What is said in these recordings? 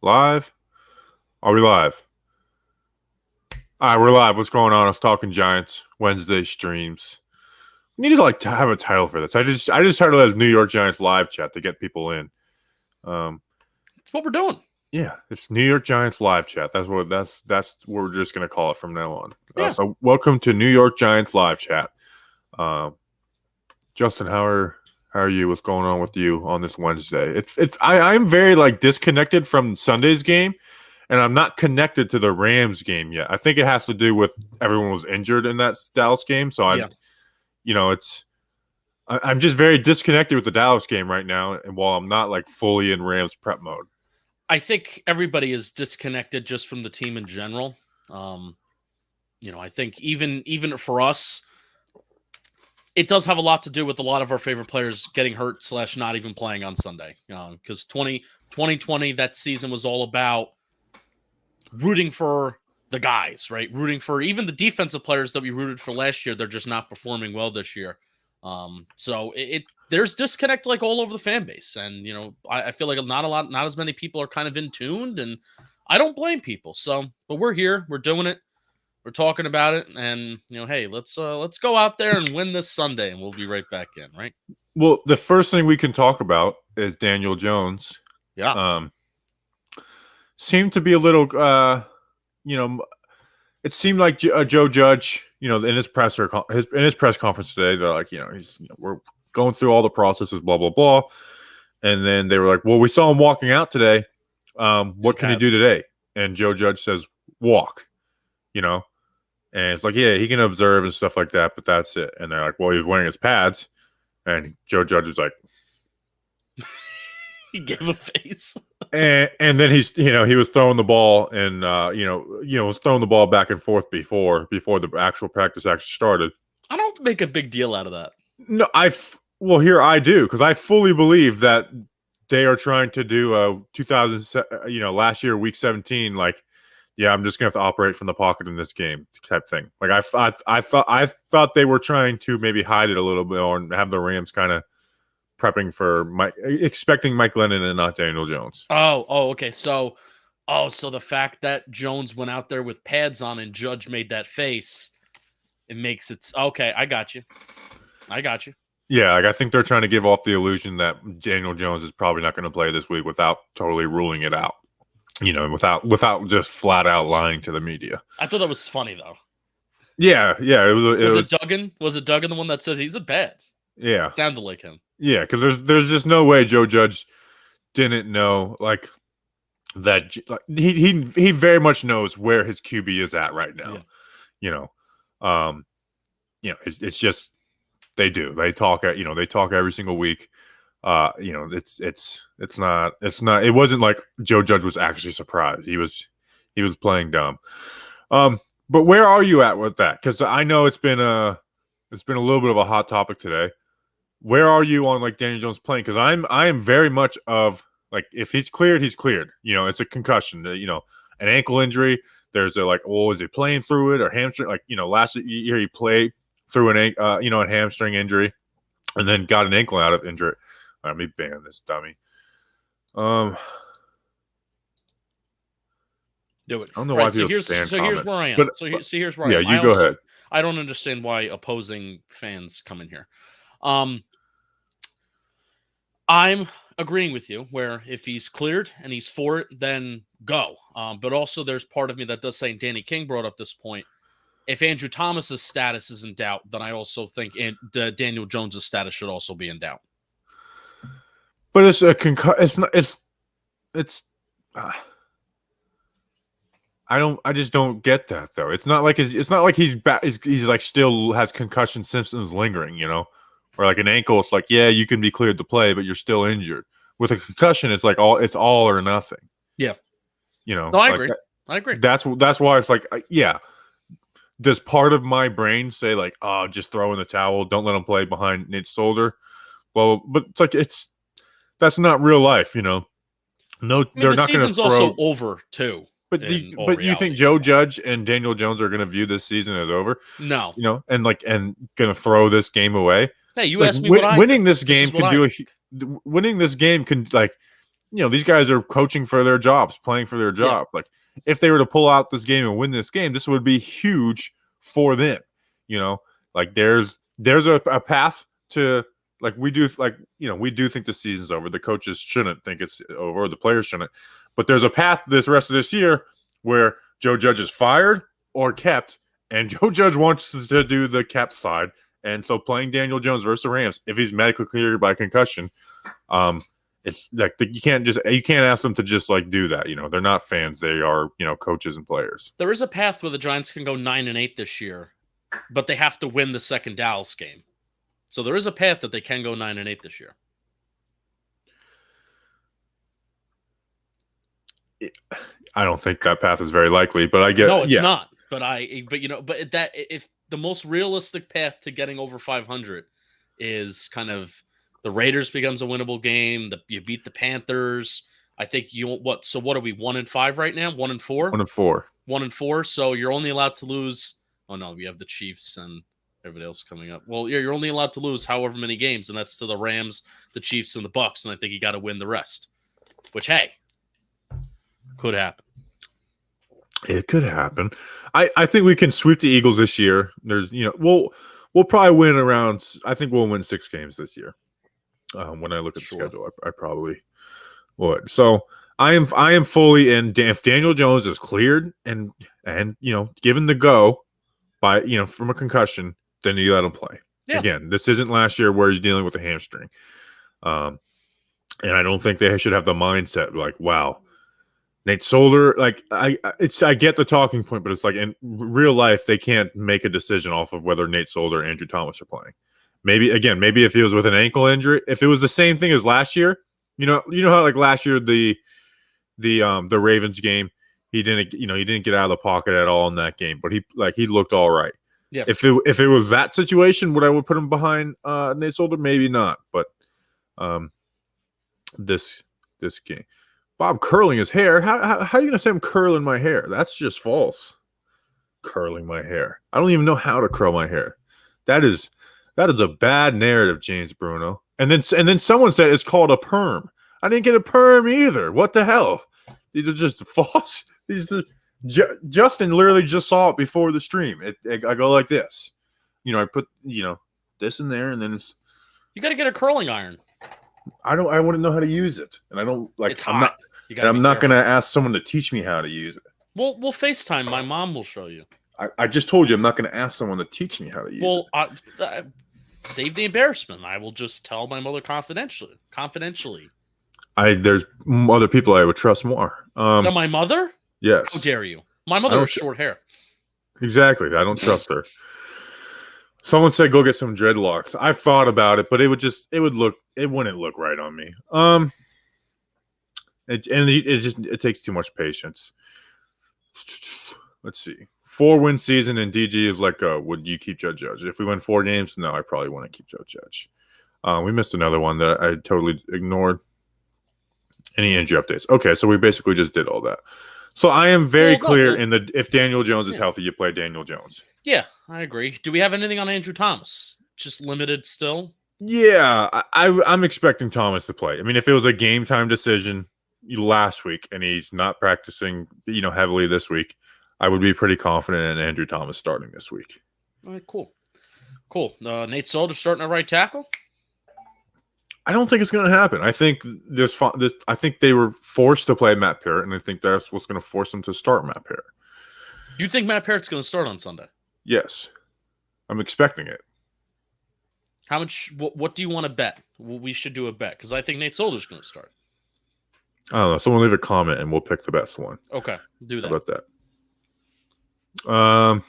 Live? Are we live? All right, we're live. What's going on? I was talking Giants Wednesday streams. We need to have a title for this. I just started as New York Giants live chat to get people in. That's what we're doing. Yeah, it's New York Giants live chat. That's what we're just gonna call it from now on. Yeah. So welcome to New York Giants live chat. Justin, how are you? What's going on with you on this Wednesday? I'm very disconnected from Sunday's game. And I'm not connected to the Rams game yet. I think it has to do with everyone was injured in that Dallas game. So I'm just very disconnected with the Dallas game right now. And while I'm not fully in Rams prep mode, I think everybody is disconnected just from the team in general. I think even for us, it does have a lot to do with a lot of our favorite players getting hurt / not even playing on Sunday. Because 2020, that season was all about rooting for the guys, right? Rooting for even the defensive players that we rooted for last year. They're just not performing well this year. So there's disconnect all over the fan base. And, I feel like not as many people are kind of in tuned, and I don't blame people. So, but we're here, we're doing it. We're talking about it. And, hey, let's go out there and win this Sunday, and we'll be right back in. Right. Well, the first thing we can talk about is Daniel Jones. Yeah. Seemed to be a little, it seemed like Joe Judge, in his press conference today, they're like, we're going through all the processes, blah, blah, blah. And then they were like, well, we saw him walking out today. What can he do today? And Joe Judge says, walk, and it's like, yeah, he can observe and stuff like that, but that's it. And they're like, well, he was wearing his pads. And Joe Judge was like, he gave a face. And then he was throwing the ball and was throwing the ball back and forth before the actual practice actually started. I don't make a big deal out of that. No, here I do, because I fully believe that they are trying to do a 2000 last year week 17 I'm just gonna have to operate from the pocket in this game type thing. I thought they were trying to maybe hide it a little bit or have the Rams kind of prepping for expecting Mike Lennon and not Daniel Jones. Oh, okay. So the fact that Jones went out there with pads on and Judge made that face, it makes it okay. I got you. Yeah, I think they're trying to give off the illusion that Daniel Jones is probably not going to play this week without totally ruling it out. Without just flat out lying to the media. I thought that was funny though. Yeah. It was Duggan? Was it Duggan the one that said he's a pads? Yeah, it sounded like him. Yeah, because there's just no way Joe Judge didn't know that. He very much knows where his QB is at right now. Yeah. It's just they do. They talk every single week. It's not. It wasn't like Joe Judge was actually surprised. He was playing dumb. But where are you at with that? Because I know it's been a little bit of a hot topic today. Where are you on Daniel Jones playing? Because I am very much of if he's cleared, he's cleared. It's a concussion. An ankle injury. There's is he playing through it or hamstring? Last year he played through a hamstring injury, and then got an ankle out of injury. Let me ban this dummy. Do it. I don't know why people stand. So here's where I am. Here's where I am. Yeah, you go ahead. I don't understand why opposing fans come in here. I'm agreeing with you where if he's cleared and he's for it, then go. But also there's part of me that does say, and Danny King brought up this point, if Andrew Thomas's status is in doubt, then I also think Daniel Jones's status should also be in doubt. But it's a concussion. I just don't get that though. It's not like he's still has concussion symptoms lingering, or an ankle. It's yeah, you can be cleared to play, but you're still injured. With a concussion, it's it's all or nothing. Yeah, No, I agree. I agree. That's why it's yeah. Does part of my brain say oh, just throw in the towel, don't let him play behind Nate's shoulder? Well, but it's that's not real life, No, they're not going to throw. The season's also over too. But you think Joe Judge and Daniel Jones are going to view this season as over? No. And going to throw this game away? Hey, you asked me what I winning this game can do winning this game can these guys are coaching for their jobs, playing for their job. Like if they were to pull out this game and win this game, this would be huge for them. Like there's a path to, like we do think the season's over. The coaches shouldn't think it's over, or the players shouldn't. But there's a path this rest of this year where Joe Judge is fired or kept, and Joe Judge wants to do the kept side. And so playing Daniel Jones versus the Rams, if he's medically cleared by concussion, it's like you can't ask them to just like do that. They're not fans; they are coaches and players. There is a path where the Giants can go 9-8 this year, but they have to win the second Dallas game. So there is a path that they can go 9-8 this year. I don't think that path is very likely, but I get no, it's not. But if the most realistic path to getting over 500 is kind of the Raiders becomes a winnable game. You beat the Panthers. I think what? So what are we 1-5 right now? 1-4. 1-4. 1-4. So you're only allowed to lose. Oh no, we have the Chiefs and everybody else coming up. Well, you're only allowed to lose however many games, and that's to the Rams, the Chiefs, and the Bucks. And I think you got to win the rest. Which, hey, could happen. It could happen. I think we can sweep the Eagles this year. There's, we'll probably win around. I think we'll win 6 games this year. When I look at the schedule, I probably would. So I am fully in. If Daniel Jones is cleared and given the go by from a concussion, then you let him play. Yeah. Again, this isn't last year where he's dealing with a hamstring. And I don't think they should have the mindset like, wow, Nate Solder, like I get the talking point, but it's like in real life they can't make a decision off of whether Nate Solder or Andrew Thomas are playing. Maybe if he was with an ankle injury, if it was the same thing as last year, you know how like last year the Ravens game, he didn't get out of the pocket at all in that game, but he looked all right. Yeah. If it was that situation, would I put him behind Nate Solder? Maybe not, but this game. Bob curling his hair. How are you gonna say I'm curling my hair? That's just false. Curling my hair. I don't even know how to curl my hair. That is a bad narrative, James Bruno. And then someone said it's called a perm. I didn't get a perm either. What the hell? These are just false. Justin literally just saw it before the stream. I go like this. I put this in there, and then it's. You got to get a curling iron. I wouldn't know how to use it, and I don't like. It's hot. I'm not going to ask someone to teach me how to use it. We'll FaceTime. My mom will show you. I just told you I'm not going to ask someone to teach me how to use it. Well, save the embarrassment. I will just tell my mother confidentially. There's other people I would trust more. Now, my mother? Yes. How dare you? My mother has short hair. Exactly. I don't trust her. Someone said go get some dreadlocks. I thought about it, but it wouldn't look right on me. It takes too much patience. Let's see. 4-win season and DG is like, would you keep Judge? If we win 4 games, no, I probably want to keep Judge. We missed another one that I totally ignored. Any injury updates? Okay, so we basically just did all that. So I am very clear if Daniel Jones is healthy, you play Daniel Jones. Yeah, I agree. Do we have anything on Andrew Thomas? Just limited still? Yeah, I'm expecting Thomas to play. I mean, if it was a game time decision last week and he's not practicing, heavily this week, I would be pretty confident in Andrew Thomas starting this week. All right, cool. Nate Solder starting at right tackle? I don't think it's going to happen. I think I think they were forced to play Matt Parrott, and I think that's what's going to force them to start Matt Parrott. You think Matt Parrott's going to start on Sunday? Yes, I'm expecting it. How much? What do you want to bet? Well, we should do a bet because I think Nate Solder's going to start. I don't know. Someone leave a comment, and we'll pick the best one. Okay, do that. How about that?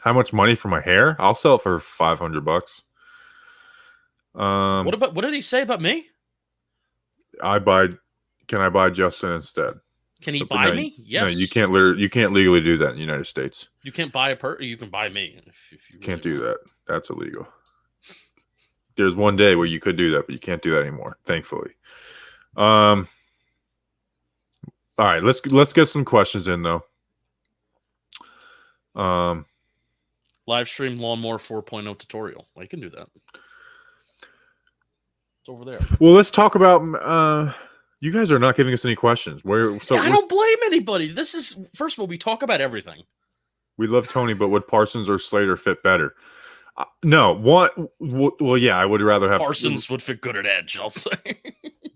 How much money for my hair? I'll sell it for $500. What did he say about me? Can I buy Justin instead? Can he buy me? Yes. No, you can't legally do that in the United States. You can't buy you can buy me if you really can't do that. That's illegal. There's one day where you could do that, but you can't do that anymore, thankfully. All right, let's get some questions in though. Live stream lawnmower 4.0 tutorial. I can do that. It's over there. Well, let's talk about You guys are not giving us any questions. I don't blame anybody. This is, first of all, we talk about everything. We love Toney, but would Parsons or Slater fit better? No, what? Well, yeah, I would rather have Parsons would fit good at edge, I'll say.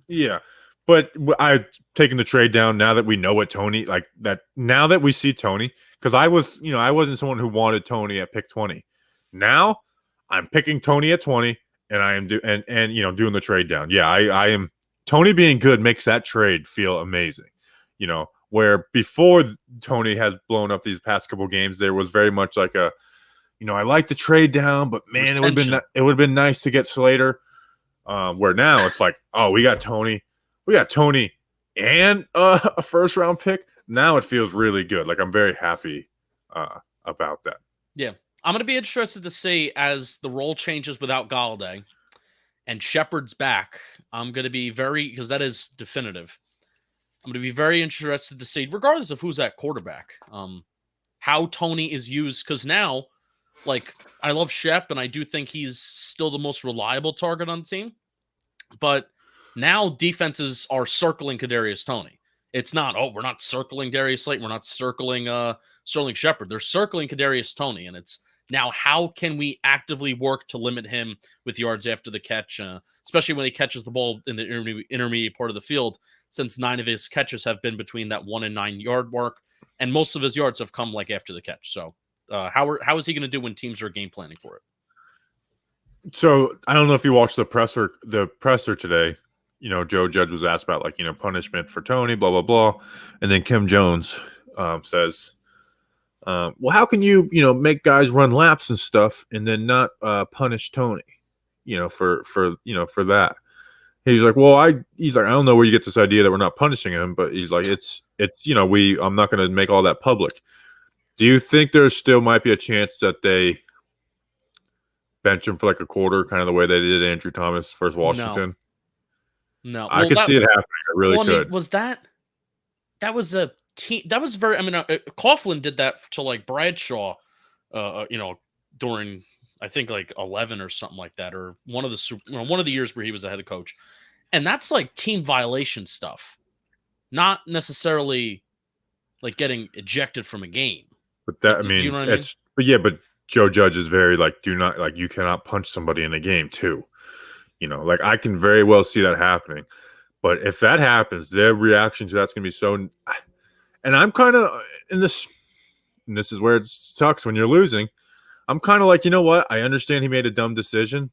Yeah, but I've taken the trade down now that we know what Toney like that. Now that we see Toney, because I wasn't someone who wanted Toney at pick 20. Now I'm picking Toney at 20, and I am doing the trade down. Yeah, I am. Toney being good makes that trade feel amazing. Where before Toney has blown up these past couple games, there was very much like a, I like the trade down, but man, it would have been nice to get Slater. Where now it's like, oh, we got Toney and a first round pick. Now it feels really good. Like I'm very happy about that. Yeah, I'm going to be interested to see as the role changes without Galladay and Shepard's back. I'm going to be because that is definitive. I'm going to be very interested to see, regardless of who's at quarterback, how Toney is used. Because now, like, I love Shep, and I do think he's still the most reliable target on the team. But now defenses are circling Kadarius Toney. It's not, we're not circling Darius Slayton. We're not circling Sterling Shepard. They're circling Kadarius Toney. And it's now, how can we actively work to limit him with yards after the catch, especially when he catches the ball in the intermediate part of the field, since 9 of his catches have been between that 1 and 9 yard mark. And most of his yards have come like after the catch. So how is he going to do when teams are game planning for it? So I don't know if you watched the presser today. Joe Judge was asked about punishment for Toney, blah blah blah, and then Kim Jones says, "Well, how can you make guys run laps and stuff and then not punish Toney, for that?" He's like, "Well, I don't know where you get this idea that we're not punishing him, but he's like, it's I'm not going to make all that public." Do you think there still might be a chance that they bench him for like a quarter, kind of the way they did Andrew Thomas versus Washington? No. I could see it happening. I really could. I mean, was that was a team that was very, Coughlin did that to like Bradshaw, during I think like 11 or something like that, or one of the years where he was a head coach. And that's like team violation stuff, not necessarily like getting ejected from a game. But that, do you know what I mean? But Joe Judge is very you cannot punch somebody in a game too. Like I can very well see that happening. But if that happens, their reaction to that's going to be so. And I'm kind of in this, and this is where it sucks when you're losing. I'm kind of like, you know what? I understand he made a dumb decision,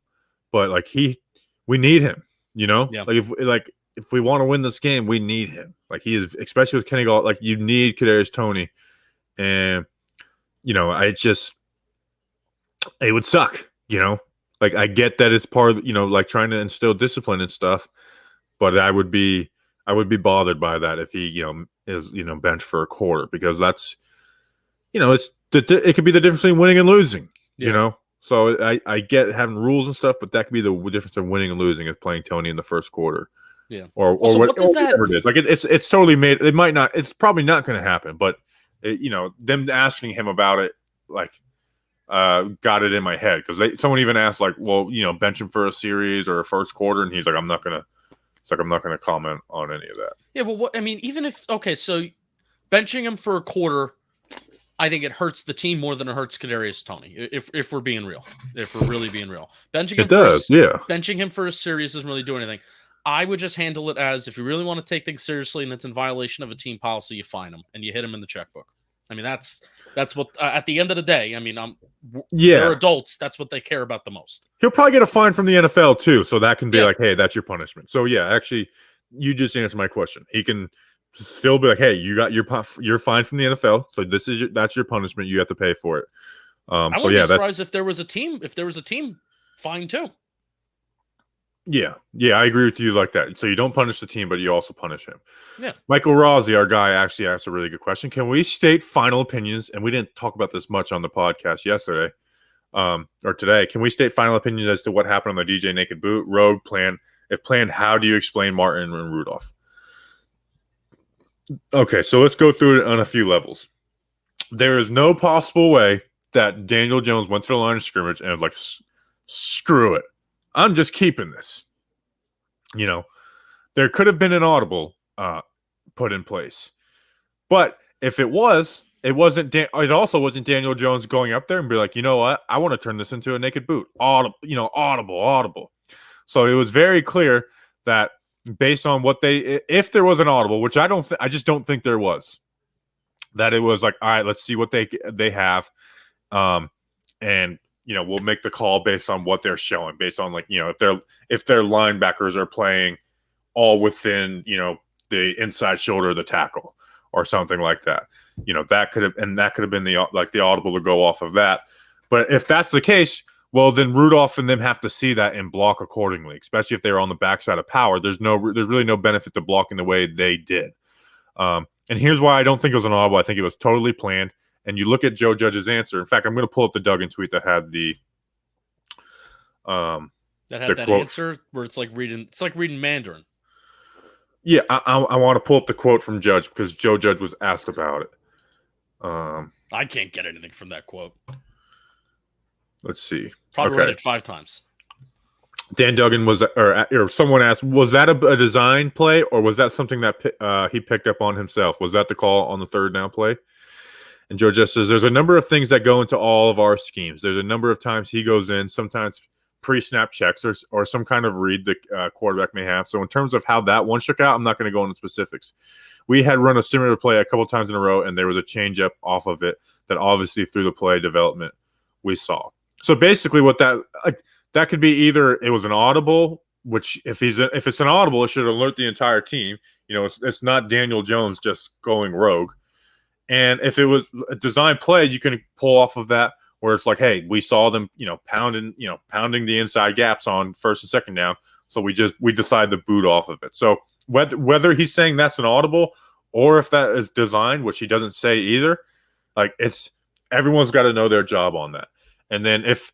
but like we need him. Yeah. Like if we want to win this game, we need him. Like he is, especially with Kenny Galladay. Like you need Kadarius Toney, and it would suck. Like I get that it's part of, like trying to instill discipline and stuff, but I would be bothered by that if he is benched for a quarter, because that's it could be the difference between winning and losing. So I get having rules and stuff, but that could be the difference in winning and losing is playing Toney in the first quarter. Yeah. Or whatever it is. Like it's totally made. It might not. It's probably not going to happen, but them asking him about it got it in my head, because someone even asked like, well, bench him for a series or a first quarter, and he's like, I'm not gonna comment on any of that. Yeah, well, even if so benching him for a quarter, I think it hurts the team more than it hurts Kadarius Toney. If we're being real, if we're really being real, benching him for a series doesn't really do anything. I would just handle it as, if you really want to take things seriously and it's in violation of a team policy, you fine him and you hit him in the checkbook. That's what at the end of the day. They're adults. That's what they care about the most. He'll probably get a fine from the NFL too, so that can be like, hey, that's your punishment. So yeah, actually, you just answered my question. He can still be like, hey, you're fine from the NFL, so that's your punishment. You have to pay for it. I wouldn't be surprised if there was a team fine too. Yeah, I agree with you like that. So you don't punish the team, but you also punish him. Yeah. Michael Rossi, our guy, actually asked a really good question. Can we state final opinions? And we didn't talk about this much on the podcast yesterday or today. Can we state final opinions as to what happened on the DJ Naked Boot road plan? If planned, how do you explain Martin and Rudolph? Okay, so let's go through it on a few levels. There is no possible way that Daniel Jones went to the line of scrimmage and like, screw it, I'm just keeping this. there could have been an audible put in place. But if it was, it also wasn't Daniel Jones going up there and be like, you know what, I want to turn this into a naked boot. Audible. So it was very clear that based on what if there was an audible, which I just don't think there was, that it was like, all right, let's see what they have, and we'll make the call based on what they're showing, based on like if their linebackers are playing all within the inside shoulder of the tackle or something like that. That could have been the audible to go off of that. But if that's the case, well, then Rudolph and them have to see that and block accordingly, especially if they're on the backside of power. There's really no benefit to blocking the way they did. And here's why I don't think it was an audible. I think it was totally planned. And you look at Joe Judge's answer. In fact, I'm going to pull up the Duggan tweet that had that answer where it's like reading Mandarin. Yeah, I want to pull up the quote from Judge because Joe Judge was asked about it. I can't get anything from that quote. Let's see. Probably read it 5 times. Dan Duggan or someone asked, was that a design play or was that something that he picked up on himself? Was that the call on the third down play? And Joe just says, there's a number of things that go into all of our schemes. There's a number of times he goes in, sometimes pre-snap checks or some kind of read the quarterback may have. So in terms of how that one shook out, I'm not going to go into specifics. We had run a similar play a couple times in a row, and there was a change-up off of it that obviously through the play development we saw. So basically what that could be either it was an audible, which if it's an audible, it should alert the entire team. It's not Daniel Jones just going rogue. And if it was a design play, you can pull off of that where it's like, hey, we saw them, pounding the inside gaps on first and second down. So we decide to boot off of it. So whether he's saying that's an audible or if that is design, which he doesn't say either, like everyone's got to know their job on that. And then if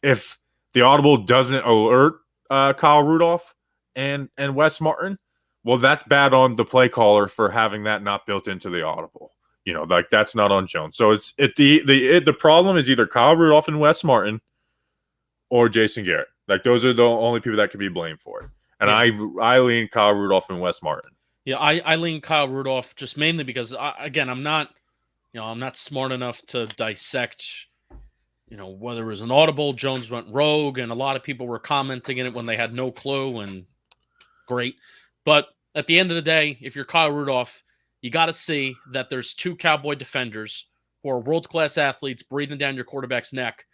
the audible doesn't alert Kyle Rudolph and Wes Martin, well, that's bad on the play caller for having that not built into the audible. That's not on Jones. So the problem is either Kyle Rudolph and Wes Martin or Jason Garrett. Like those are the only people that can be blamed for it. And yeah. I lean Kyle Rudolph and Wes Martin. Yeah, I lean Kyle Rudolph just mainly because I'm not smart enough to dissect, whether it was an audible, Jones went rogue, and a lot of people were commenting in it when they had no clue, and great. But at the end of the day, if you're Kyle Rudolph, you got to see that there's 2 Cowboy defenders who are world-class athletes breathing down your quarterback's neck.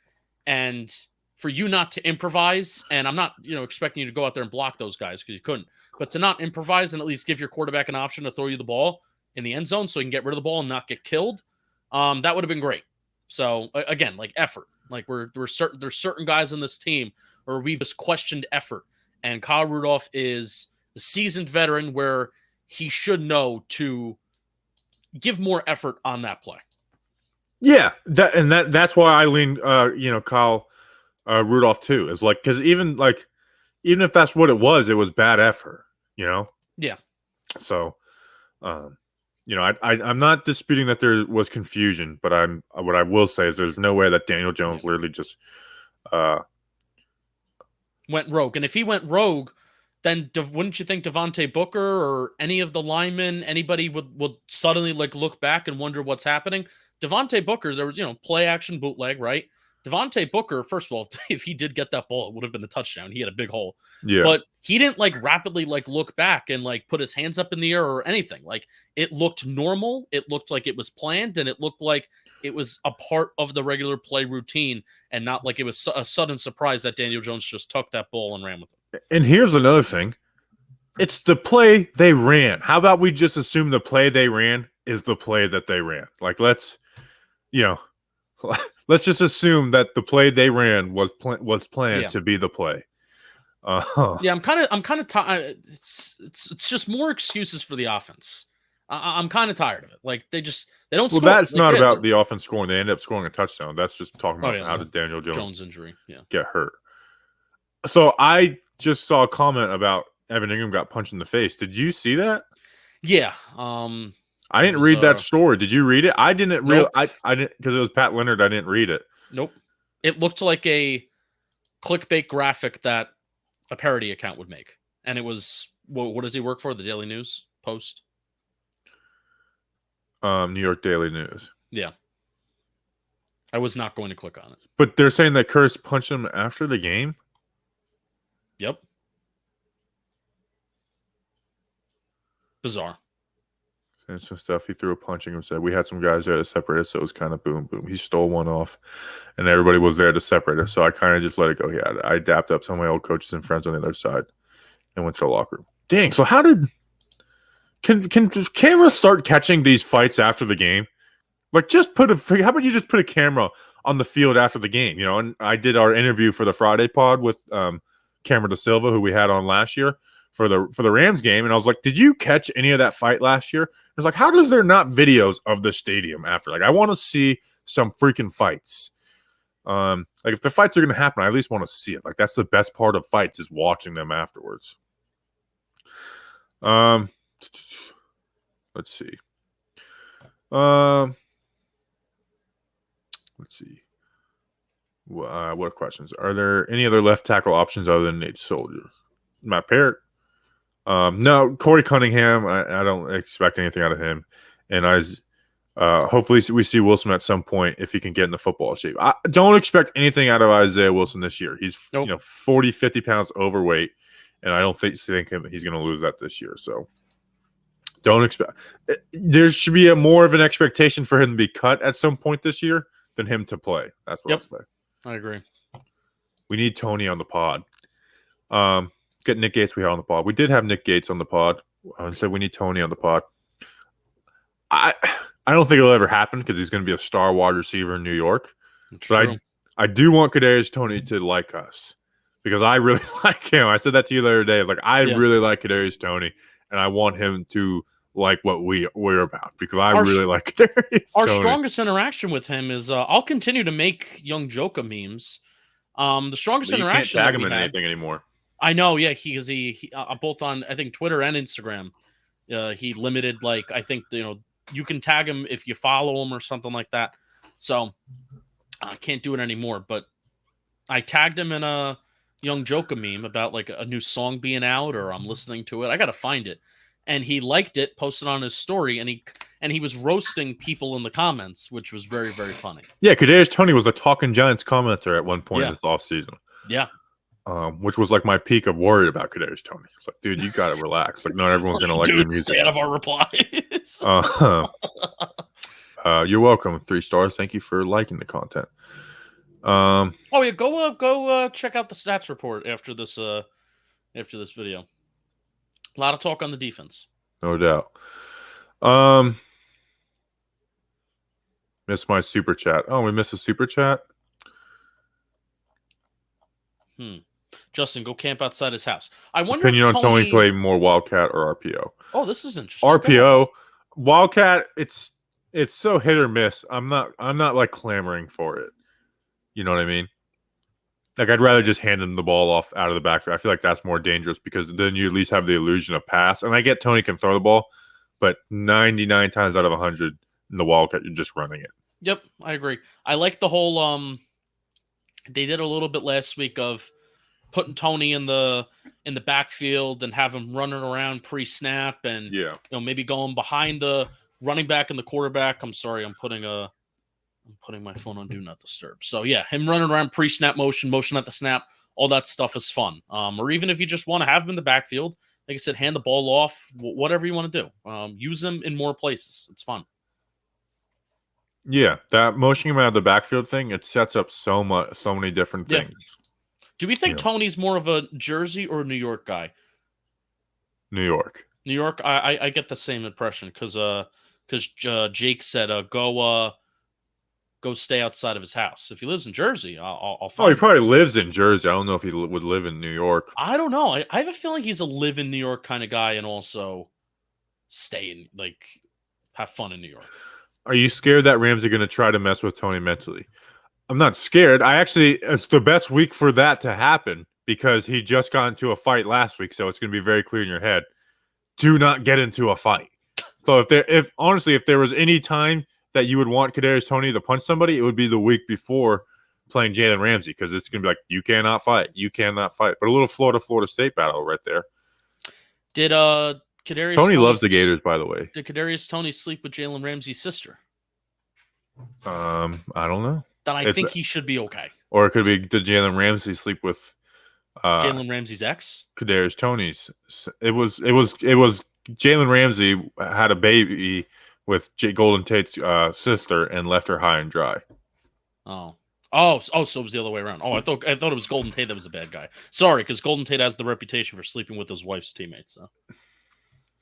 And for you not to improvise, and I'm not, expecting you to go out there and block those guys because you couldn't, but to not improvise and at least give your quarterback an option to throw you the ball in the end zone so he can get rid of the ball and not get killed, that would have been great. So, again, like effort. Like there's certain guys in this team where we've just questioned effort. And Kyle Rudolph is a seasoned veteran where he should know to give more effort on that play. Yeah, that's why I lean, Kyle Rudolph too. Is like because even if that's what it was bad effort. Yeah. So, I'm not disputing that there was confusion, but what I will say is there's no way that Daniel Jones literally just went rogue. And if he went rogue, then wouldn't you think Devontae Booker or any of the linemen, anybody would suddenly look back and wonder what's happening? Devontae Booker, there was, play action bootleg, right? Devontae Booker, first of all, if he did get that ball, it would have been a touchdown. He had a big hole. Yeah. But he didn't rapidly look back and put his hands up in the air or anything. It looked normal. It looked like it was planned, and it looked like it was a part of the regular play routine and not like it was a sudden surprise that Daniel Jones just took that ball and ran with it. And here's another thing. It's the play they ran. How about we just assume the play they ran is the play that they ran? Let's just assume that the play they ran was planned to be the play. Yeah, I'm kind of tired. It's just more excuses for the offense. I'm kind of tired of it. They don't. Well, score. That's not about the offense scoring. They end up scoring a touchdown. That's just talking about how did Daniel Jones injury get hurt. So I just saw a comment about Evan Ingram got punched in the face. Did you see that? Yeah. I didn't read that story. Did you read it? I didn't nope. I didn't because it was Pat Leonard. I didn't read it. Nope. It looked like a clickbait graphic that a parody account would make, and it was What does he work for? The Daily News Post? New York Daily News. Yeah. I was not going to click on it. But they're saying that Curtis punched him after the game? Yep. Bizarre. And some stuff. He threw a punching him, said we had some guys there to separate us, so it was kind of boom, boom. He stole one off, and everybody was there to separate us. So I kind of just let it go. Yeah, I dapped up some of my old coaches and friends on the other side and went to the locker room. Dang, so how did can cameras start catching these fights after the game? Like, how about you just put a camera on the field after the game? You know, and I did our interview for the Friday pod with Cameron Da Silva, who we had on last year for the Rams game, and I was like, did you catch any of that fight last year? I was like, how does there not videos of the stadium after? Like, I want to see some freaking fights. Like, if the fights are going to happen, I at least want to see it. Like, that's the best part of fights, is watching them afterwards. Let's see. Let's see. What questions? Are there any other left tackle options other than Nate Soldier? Matt Parrott? No. Corey Cunningham, I don't expect anything out of him. And hopefully we see Wilson at some point if he can get in the football shape. I don't expect anything out of Isaiah Wilson this year. He's 40, 50 pounds overweight, and I don't think he's going to lose that this year. So don't expect. There should be more of an expectation for him to be cut at some point this year than him to play. That's what I'll say. I agree. We need Tony on the pod. Get Nick Gates we had on the pod. We did have Nick Gates on the pod. I said we need Tony on the pod. I don't think it'll ever happen because he's going to be a star wide receiver in New York. But I do want Kadarius Toney to like us because I really like him. I said that to you the other day. Like, I really like Kadarius Toney, and I want him to like what we're about because I really like Kadarius Our Toney. strongest interaction with him is I'll continue to make Young Joka memes. The strongest interaction. You can't tag him in anything anymore. I know, yeah. He both on, I think, Twitter and Instagram. He limited, like, I think, you can tag him if you follow him or something like that. So I can't do it anymore. But I tagged him in a Young Joka meme about like a new song being out, or I'm listening to it. I got to find it. And he liked it, posted on his story, and he was roasting people in the comments, which was very, very funny. Yeah, Kadarius Toney was a Talking Giants commenter at one point this offseason. Yeah. Which was like my peak of worried about Kadarius Toney. It's like, dude, you got to relax. Like, not everyone's going to like your music. Stay out of our replies. You're welcome. 3 stars. Thank you for liking the content. Oh yeah, go check out the stats report after this video. A lot of talk on the defense. No doubt. Missed my super chat. Oh, we missed a super chat. Justin, go camp outside his house. I wonder. Opinion on Tony play more Wildcat or RPO? Oh, this is interesting. RPO, Wildcat. It's so hit or miss. I'm not like clamoring for it. You know what I mean? Like, I'd rather just hand him the ball off out of the backfield. I feel like that's more dangerous because then you at least have the illusion of pass. And I get Tony can throw the ball, but 99 times out of 100 in the Wildcat, you're just running it. Yep, I agree. I like the whole they did a little bit last week of putting Tony in the backfield and have him running around pre-snap and maybe going behind the running back and the quarterback. I'm sorry, I'm putting my phone on do not disturb. So yeah, him running around pre-snap motion at the snap, all that stuff is fun. Or even if you just want to have him in the backfield, like I said, hand the ball off, whatever you want to do. Use him in more places. It's fun. Yeah, that motioning him out of the backfield thing, it sets up so many different things. Do we think Tony's more of a Jersey or New York guy? New York. New York. I get the same impression because Jake said go stay outside of his house. If he lives in Jersey, I'll find. Oh, he probably lives in Jersey. I don't know if he would live in New York. I don't know. I have a feeling he's a live in New York kind of guy and also stay in, like, have fun in New York. Are you scared that Rams are going to try to mess with Tony mentally? I'm not scared. It's the best week for that to happen because he just got into a fight last week. So it's going to be very clear in your head. Do not get into a fight. So if there was any time that you would want Kadarius Toney to punch somebody, it would be the week before playing Jalen Ramsey because it's going to be like, you cannot fight. You cannot fight. But a little Florida State battle right there. Did Kadarius Tony loves the Toney Gators, by the way. Did Kadarius Toney sleep with Jalen Ramsey's sister? I don't know. Then I think he should be okay. Or it could be, did Jalen Ramsey sleep with Jalen Ramsey's ex? Kadarius Toney's? It was Jalen Ramsey had a baby with Golden Tate's sister and left her high and dry. So it was the other way around. I thought it was Golden Tate that was a bad guy. Sorry, because Golden Tate has the reputation for sleeping with his wife's teammates. So.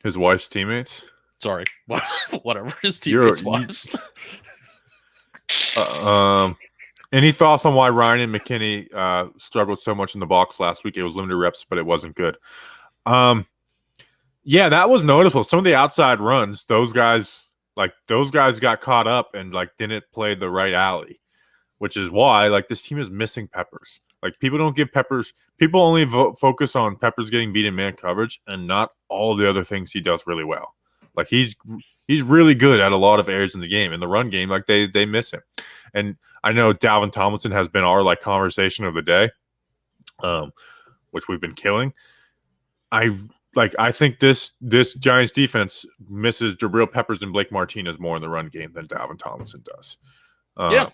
His wife's teammates? Sorry, whatever. His teammates' wives. Any thoughts on why Ryan and McKinney struggled so much in the box last week? It was limited reps, but it wasn't good. Yeah, that was noticeable. Some of the outside runs, those guys got caught up and didn't play the right alley, which is why this team is missing Peppers. People don't give Peppers. People only focus on Peppers getting beat in man coverage and not all the other things he does really well. He's really good at a lot of areas in the game. In the run game, they miss him. And I know Dalvin Tomlinson has been our conversation of the day, which we've been killing. I think this Giants defense misses Jabril Peppers and Blake Martinez more in the run game than Dalvin Tomlinson does. Yeah.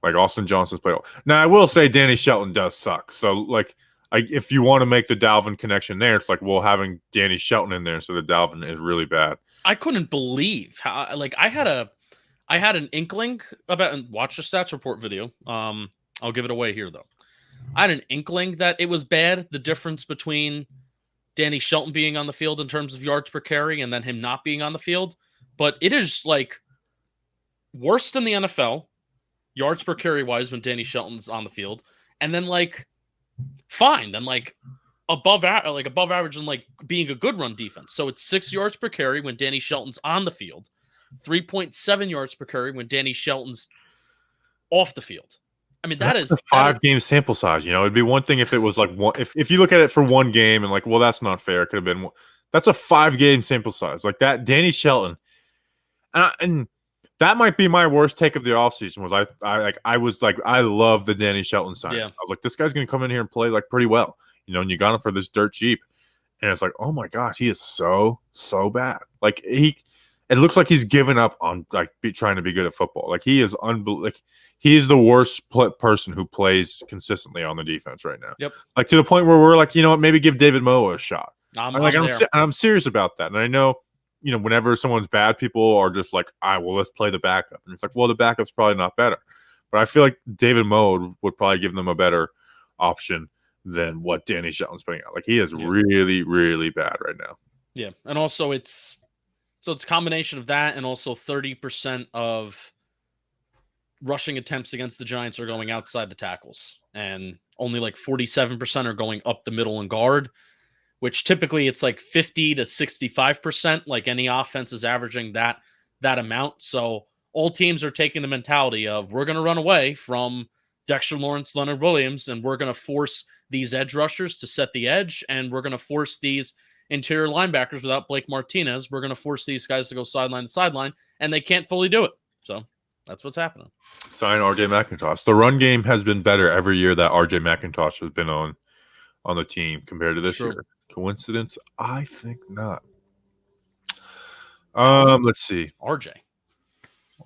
Austin Johnson's played. Now, I will say Danny Shelton does suck. So, if you want to make the Dalvin connection there, it's having Danny Shelton in there instead of Dalvin is really bad. I couldn't believe how I had an inkling about, and watch the stats report video. I'll give it away here though. I had an inkling that it was bad, the difference between Danny Shelton being on the field in terms of yards per carry and then him not being on the field. But it is worse than the NFL, yards per carry wise, when Danny Shelton's on the field. And then fine, then above average and being a good run defense. So it's 6 yards per carry when Danny Shelton's on the field, 3.7 yards per carry when Danny Shelton's off the field. I mean, that's a 5-game sample size. It'd be one thing if it was one. If you look at it for one game and well, that's not fair. It could have been one. That's a 5-game sample size. That Danny Shelton, and that might be my worst take of the offseason was I love the Danny Shelton sign. Yeah. I was this guy's going to come in here and play pretty well. And you got him for this dirt cheap. And it's oh my gosh, he is so bad. It looks like he's given up on trying to be good at football. He is he is the worst person who plays consistently on the defense right now. Yep. To the point where we're you know what, maybe give David Moe a shot. I'm serious about that. And I know, whenever someone's bad, people are just let's play the backup. And it's well, the backup's probably not better. But I feel David Moe would probably give them a better option than what Danny Shelton's putting out. He is really, really bad right now. Yeah. And also it's a combination of that and also 30% of rushing attempts against the Giants are going outside the tackles. And only 47% are going up the middle and guard, which typically it's 50 to 65%. Any offense is averaging that amount. So all teams are taking the mentality of we're going to run away from Dexter Lawrence, Leonard Williams, and we're going to force these edge rushers to set the edge, and we're going to force these interior linebackers without Blake Martinez. We're going to force these guys to go sideline to sideline, and they can't fully do it. So that's what's happening. Sign RJ McIntosh. The run game has been better every year that RJ McIntosh has been on the team compared to this year. Coincidence? I think not. Let's see. RJ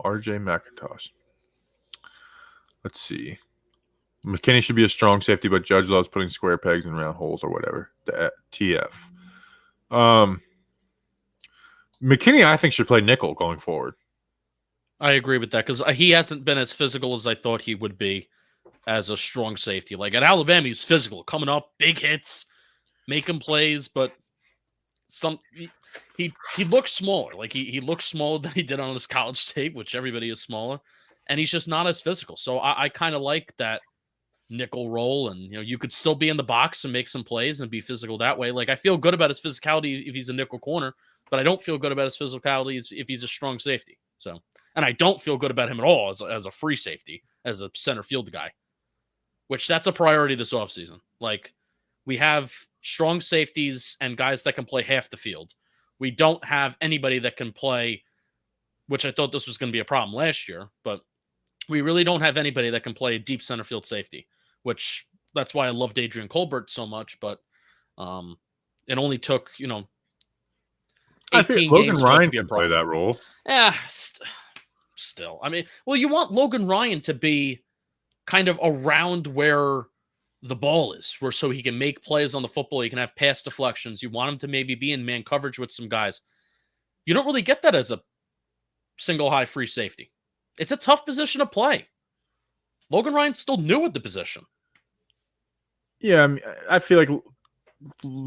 McIntosh. Let's see. McKinney should be a strong safety, but Judge loves putting square pegs in round holes or whatever. The TF. McKinney, I think, should play nickel going forward. I agree with that because he hasn't been as physical as I thought he would be as a strong safety. At Alabama, he was physical, coming up, big hits, making plays, but he looks smaller. He looks smaller than he did on his college tape, which everybody is smaller, and he's just not as physical. So I kind of like that nickel role, and you could still be in the box and make some plays and be physical that way. I feel good about his physicality if he's a nickel corner, but I don't feel good about his physicality if he's a strong safety. So, and I don't feel good about him at all as a free safety, as a center field guy, which that's a priority this offseason. We have strong safeties and guys that can play half the field. We don't have anybody that can play, which I thought this was going to be a problem last year, but we really don't have anybody that can play deep center field safety, which that's why I loved Adrian Colbert so much. But it only took, I think 18 Logan games for it to Ryan be a can play problem. that role. Yeah, still. I mean, well, you want Logan Ryan to be kind of around where the ball is, where so he can make plays on the football, he can have pass deflections. You want him to maybe be in man coverage with some guys. You don't really get that as a single high free safety. It's a tough position to play. Logan Ryan's still new at the position. Yeah, I mean, I feel like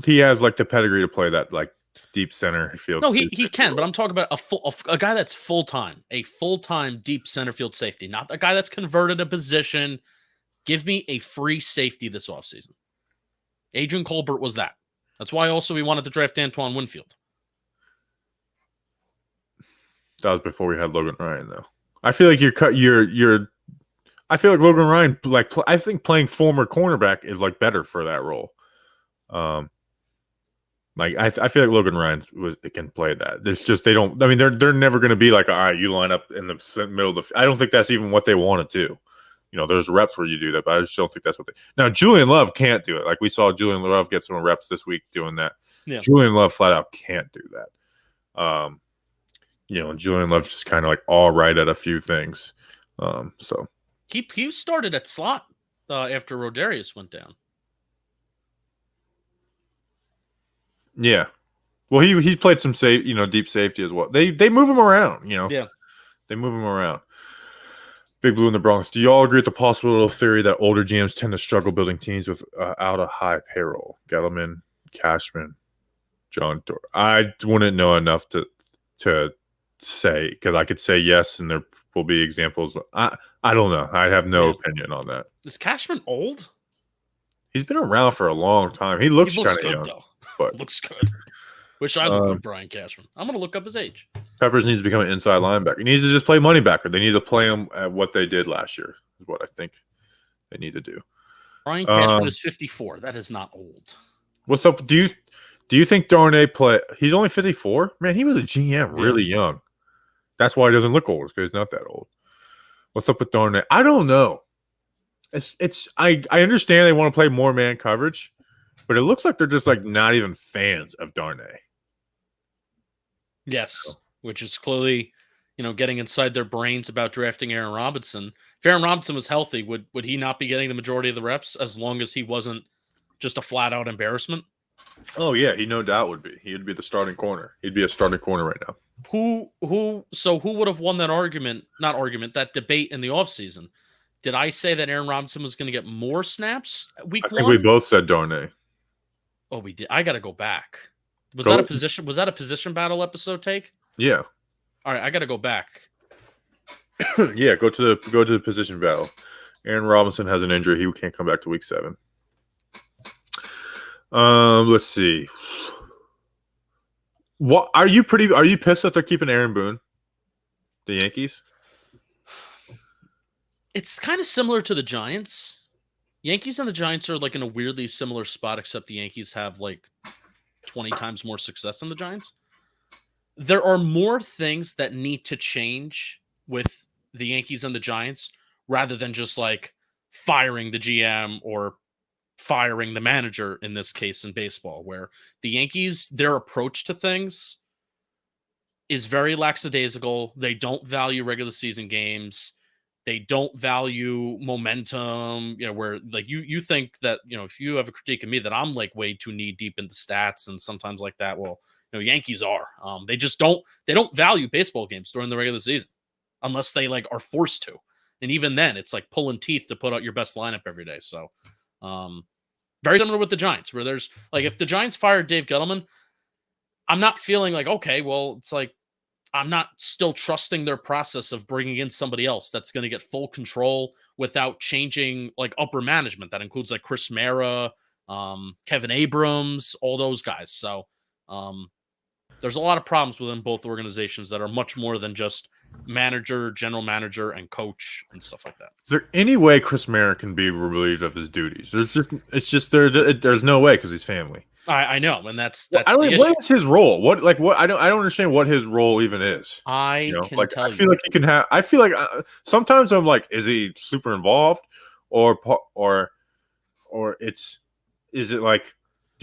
he has like the pedigree to play that like deep center field. No, he can, but I'm talking about a guy that's full-time, a full-time deep center field safety, not a guy that's converted a position. Give me a free safety this offseason. Adrian Colbert was that. That's why also we wanted to draft Antoine Winfield. That was before we had Logan Ryan, though. I feel like I feel like Logan Ryan, I think playing former cornerback is like better for that role. I feel like Logan Ryan can play that. It's just they don't. I mean, they're never going to be like, all right, you line up in the middle of the. I don't think that's even what they want to do. There's reps where you do that, but I just don't think that's what they. Now, Julian Love can't do it. Like we saw Julian Love get some reps this week doing that. Yeah. Julian Love flat out can't do that. Julian Love's just kind of like all right at a few things. So he started at slot after Rodarius went down. Yeah, well, he played some deep safety as well. They move him around. Yeah, they move him around. Big Blue in the Bronx. Do you all agree with the possible theory that older GMs tend to struggle building teams without a high payroll? Gettleman, Cashman, John Doerr. I wouldn't know enough to say, because I could say yes, and there will be examples. I don't know. I have no opinion on that. Is Cashman old? He's been around for a long time. He looks kind of young, though. But looks good. Wish I looked like Brian Cashman. I'm gonna look up his age. Peppers needs to become an inside linebacker. He needs to just play money backer. They need to play him at what they did last year. Is what I think they need to do. Brian Cashman is 54. That is not old. What's up? Do you think Darnay play? He's only 54. Man, he was a GM really young. That's why he doesn't look old, because he's not that old. What's up with Darnay? I don't know. I understand they want to play more man coverage, but it looks like they're just like not even fans of Darnay. Yes, which is clearly, getting inside their brains about drafting Aaron Robinson. If Aaron Robinson was healthy, would he not be getting the majority of the reps as long as he wasn't just a flat out embarrassment? Oh yeah, he no doubt would be. He would be the starting corner. He'd be a starting corner right now. Who would have won that debate in the offseason? Did I say that Aaron Robinson was going to get more snaps week 1? I think we both said Darnay. Oh, we did. I got to go back. Was that a position battle episode take? Yeah. All right, I got to go back. Yeah, go to the position battle. Aaron Robinson has an injury. He can't come back to week 7. Let's see. What are you pissed that they're keeping Aaron Boone? The Yankees? It's kind of similar to the Giants. Yankees and the Giants are like in a weirdly similar spot, except the Yankees have like 20 times more success than the Giants. There are more things that need to change with the Yankees and the Giants rather than just like firing the GM or firing the manager in this case in baseball, where the Yankees, their approach to things is very lackadaisical. They don't value regular season games. They don't value momentum, where like you think that, if you have a critique of me that I'm like way too knee deep into stats and sometimes like that, well, Yankees are. They just don't value baseball games during the regular season unless they like are forced to. And even then it's like pulling teeth to put out your best lineup every day. So very similar with the Giants, where there's like, if the Giants fired Dave Gettleman, I'm not feeling like, okay, well, it's like, I'm not still trusting their process of bringing in somebody else that's going to get full control without changing like upper management. That includes like Chris Mara, Kevin Abrams, all those guys. So there's a lot of problems within both organizations that are much more than just manager, general manager, and coach and stuff like that. Is there any way Chris Mara can be relieved of his duties? There's no way, because he's family. I know, and that's what is his role? What I don't understand what his role even is. I feel like he can have. I feel like sometimes I'm like, is he super involved, or is it like,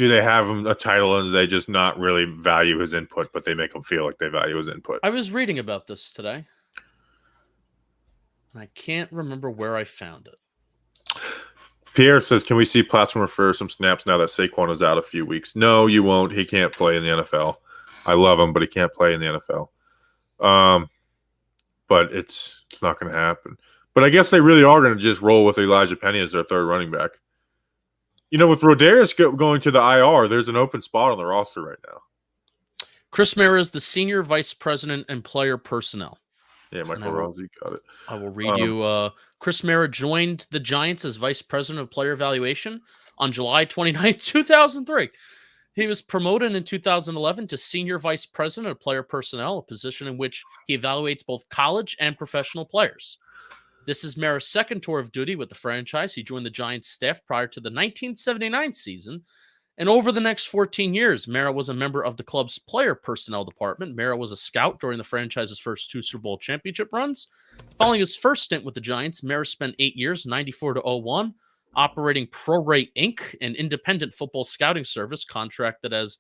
do they have him a title and they just not really value his input, but they make him feel like they value his input? I was reading about this today. I can't remember where I found it. Pierre says, can we see Platzmer for some snaps now that Saquon is out a few weeks? No, you won't. He can't play in the NFL. I love him, but he can't play in the NFL. But it's not going to happen. But I guess they really are going to just roll with Elijah Penny as their third running back. With Rodarius going to the IR, there's an open spot on the roster right now. Chris Mara is the senior vice president and player personnel. Yeah, Michael Rossi got it. I will read you. Chris Mara joined the Giants as vice president of player evaluation on July 29th, 2003. He was promoted in 2011 to senior vice president of player personnel, a position in which he evaluates both college and professional players. This is Mara's second tour of duty with the franchise. He joined the Giants staff prior to the 1979 season. And over the next 14 years, Mara was a member of the club's player personnel department. Mara was a scout during the franchise's first 2 Super Bowl championship runs. Following his first stint with the Giants, Mara spent 8 years, 94 to 01, operating ProRate Inc., an independent football scouting service contracted as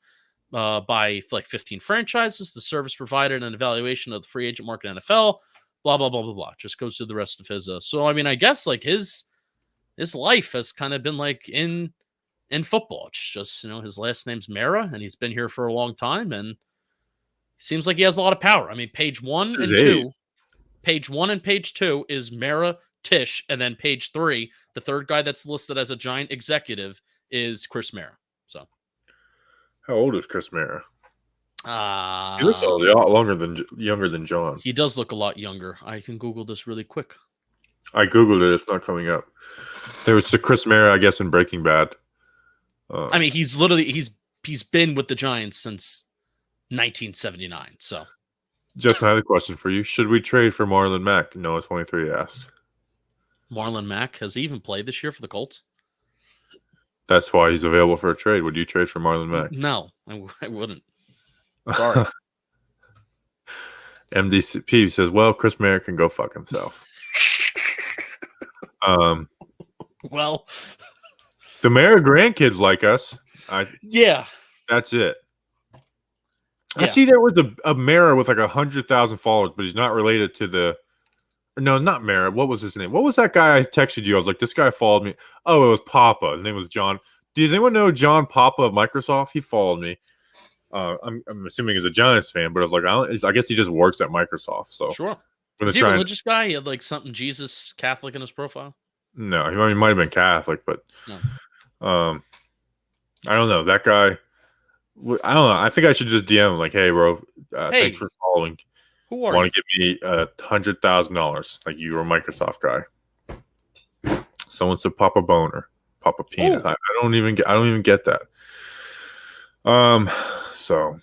by like 15 franchises. The service provided an evaluation of the free agent market in NFL, blah, blah, blah, blah, blah. Just goes through the rest of his. So, I mean, I guess like his life has kind of been like in football. It's just, his last name's Mara, and he's been here for a long time, and seems like he has a lot of power. I mean, page 1 and 2 is Mara Tisch, and then page 3, the third guy that's listed as a Giant executive is Chris Mara. So, how old is Chris Mara? He looks a lot younger than John. He does look a lot younger. I can Google this really quick. I Googled it. It's not coming up. There was the Chris Mara, I guess, in Breaking Bad. I mean, he's been with the Giants since 1979. So, just another question for you: should we trade for Marlon Mack? Noah 23 asks. Marlon Mack, has he even played this year for the Colts? That's why he's available for a trade. Would you trade for Marlon Mack? No, I wouldn't. Sorry. MDP says, "Well, Chris Mara can go fuck himself." Well. The Mara grandkids like us. Yeah. That's it. Yeah. I see there was a Mara with like 100,000 followers, but he's not related to the... No, not Mara. What was his name? What was that guy I texted you? I was like, this guy followed me. Oh, it was Papa. His name was John. Does anyone know John Papa of Microsoft? He followed me. I'm assuming he's a Giants fan, but I was like, I guess he just works at Microsoft. So sure. Is he a religious guy? He had like something Jesus Catholic in his profile? No, he might have been Catholic, but... No. I don't know. That guy, I don't know. I think I should just DM him like, hey, bro, thanks for following. Who are you? Want to give me $100,000? Like, you're a Microsoft guy. Someone said Papa Boner, Papa Peanut. I don't even get that. So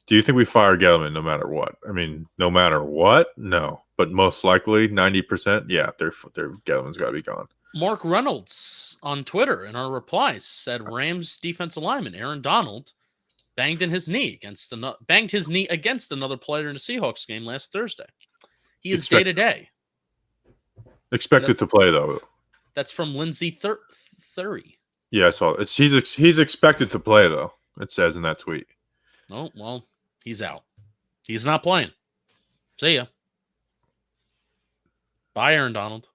do you think we fire Gettleman no matter what? I mean, no matter what? No. But most likely 90%, yeah, their Gettleman's gotta be gone. Mark Reynolds on Twitter in our replies said Rams defensive lineman Aaron Donald banged his knee against another player in the Seahawks game last Thursday. He is day to day. Expected to play though. That's from Lindsey Thury. Yeah, I saw it. He's expected to play though. It says in that tweet. Oh well, he's out. He's not playing. See ya. Bye, Aaron Donald.